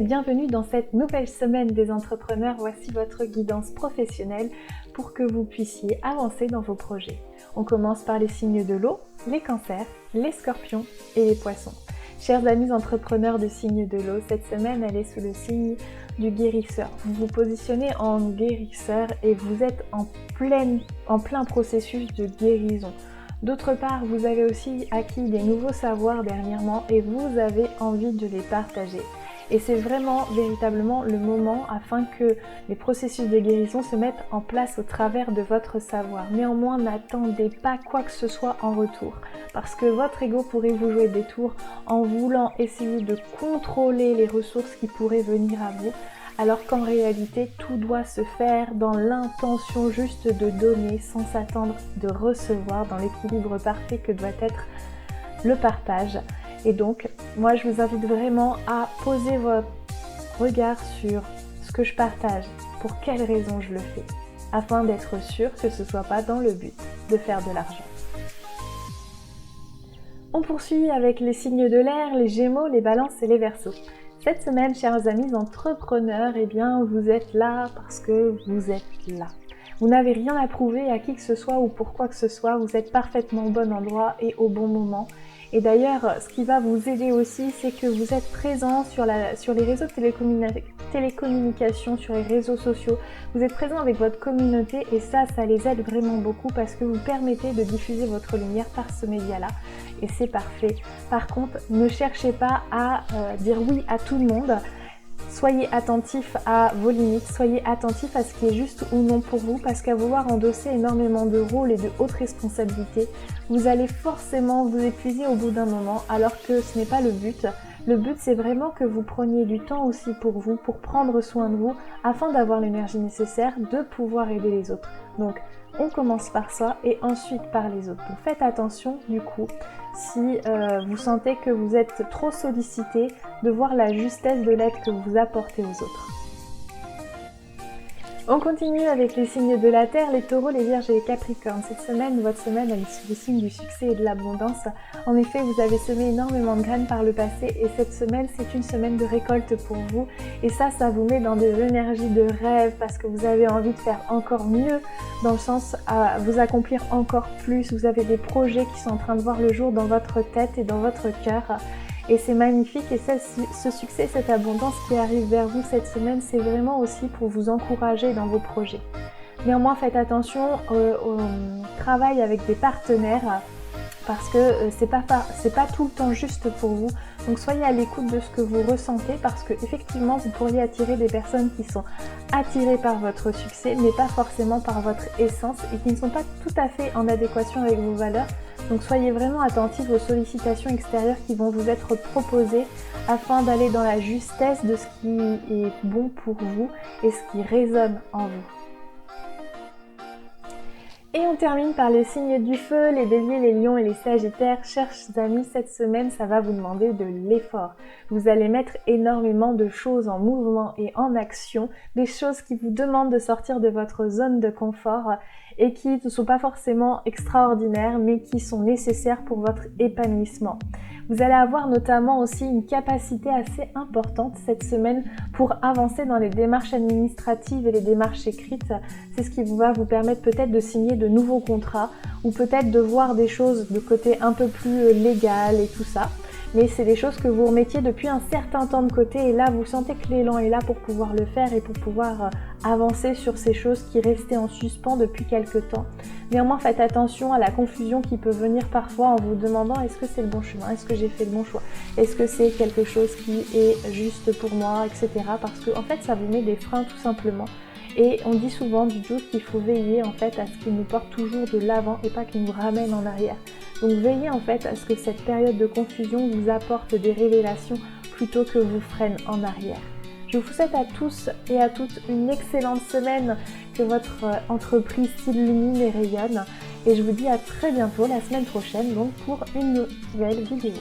Bienvenue dans cette nouvelle semaine des entrepreneurs. Voici votre guidance professionnelle pour que vous puissiez avancer dans vos projets. On commence par les signes de l'eau, les cancers, les scorpions et les poissons. Chers amis entrepreneurs de signes de l'eau, cette semaine elle est sous le signe du guérisseur. Vous vous positionnez en guérisseur et vous êtes en plein processus de guérison. D'autre part, vous avez aussi acquis des nouveaux savoirs dernièrement et vous avez envie de les partager. Et c'est vraiment véritablement le moment afin que les processus de guérison se mettent en place au travers de votre savoir. Néanmoins, n'attendez pas quoi que ce soit en retour, parce que votre ego pourrait vous jouer des tours en voulant essayer de contrôler les ressources qui pourraient venir à vous, alors qu'en réalité, tout doit se faire dans l'intention juste de donner sans s'attendre de recevoir, dans l'équilibre parfait que doit être le partage. Et donc, moi je vous invite vraiment à poser votre regard sur ce que je partage, pour quelles raisons je le fais, afin d'être sûr que ce ne soit pas dans le but de faire de l'argent. On poursuit avec les signes de l'air, les Gémeaux, les Balances et les Verseaux. Cette semaine, chers amis entrepreneurs, eh bien vous êtes là parce que vous êtes là. Vous n'avez rien à prouver à qui que ce soit ou pour quoi que ce soit, vous êtes parfaitement au bon endroit et au bon moment. Et d'ailleurs, ce qui va vous aider aussi, c'est que vous êtes présent sur les réseaux de télécommunication, sur les réseaux sociaux. Vous êtes présent avec votre communauté et ça les aide vraiment beaucoup parce que vous permettez de diffuser votre lumière par ce média-là. Et c'est parfait. Par contre, ne cherchez pas à dire oui à tout le monde. Soyez attentif à vos limites, soyez attentif à ce qui est juste ou non pour vous, parce qu'à vouloir endosser énormément de rôles et de hautes responsabilités, vous allez forcément vous épuiser au bout d'un moment, alors que ce n'est pas le but. Le but, c'est vraiment que vous preniez du temps aussi pour vous, pour prendre soin de vous, afin d'avoir l'énergie nécessaire de pouvoir aider les autres. Donc, on commence par ça et ensuite par les autres. Donc faites attention du coup, si vous sentez que vous êtes trop sollicité, de voir la justesse de l'aide que vous apportez aux autres. On continue avec les signes de la Terre, les Taureaux, les Vierges et les Capricornes. Cette semaine, votre semaine, elle est sous le signe du succès et de l'abondance. En effet, vous avez semé énormément de graines par le passé et cette semaine, c'est une semaine de récolte pour vous. Et ça vous met dans des énergies de rêve parce que vous avez envie de faire encore mieux, dans le sens à vous accomplir encore plus. Vous avez des projets qui sont en train de voir le jour dans votre tête et dans votre cœur. Et c'est magnifique et ce succès, cette abondance qui arrive vers vous cette semaine, c'est vraiment aussi pour vous encourager dans vos projets. Néanmoins, faites attention au travail avec des partenaires parce que c'est pas tout le temps juste pour vous. Donc soyez à l'écoute de ce que vous ressentez parce que effectivement vous pourriez attirer des personnes qui sont attirées par votre succès mais pas forcément par votre essence et qui ne sont pas tout à fait en adéquation avec vos valeurs. Donc soyez vraiment attentifs aux sollicitations extérieures qui vont vous être proposées afin d'aller dans la justesse de ce qui est bon pour vous et ce qui résonne en vous. Et on termine par les signes du feu, les béliers, les lions et les sagittaires. Chers amis, cette semaine, ça va vous demander de l'effort. Vous allez mettre énormément de choses en mouvement et en action, des choses qui vous demandent de sortir de votre zone de confort et qui ne sont pas forcément extraordinaires, mais qui sont nécessaires pour votre épanouissement. Vous allez avoir notamment aussi une capacité assez importante cette semaine pour avancer dans les démarches administratives et les démarches écrites. C'est ce qui va vous permettre peut-être de signer de nouveaux contrats ou peut-être de voir des choses de côté un peu plus légal et tout ça. Mais c'est des choses que vous remettiez depuis un certain temps de côté et là vous sentez que l'élan est là pour pouvoir le faire et pour pouvoir avancer sur ces choses qui restaient en suspens depuis quelques temps. Néanmoins, faites attention à la confusion qui peut venir parfois en vous demandant est-ce que c'est le bon chemin, est-ce que j'ai fait le bon choix, est-ce que c'est quelque chose qui est juste pour moi, etc. Parce que en fait ça vous met des freins tout simplement. Et on dit souvent du doute qu'il faut veiller en fait à ce qu'il nous porte toujours de l'avant et pas qu'il nous ramène en arrière. Donc veillez en fait à ce que cette période de confusion vous apporte des révélations plutôt que vous freine en arrière. Je vous souhaite à tous et à toutes une excellente semaine, que votre entreprise s'illumine et rayonne. Et je vous dis à très bientôt la semaine prochaine donc pour une nouvelle vidéo.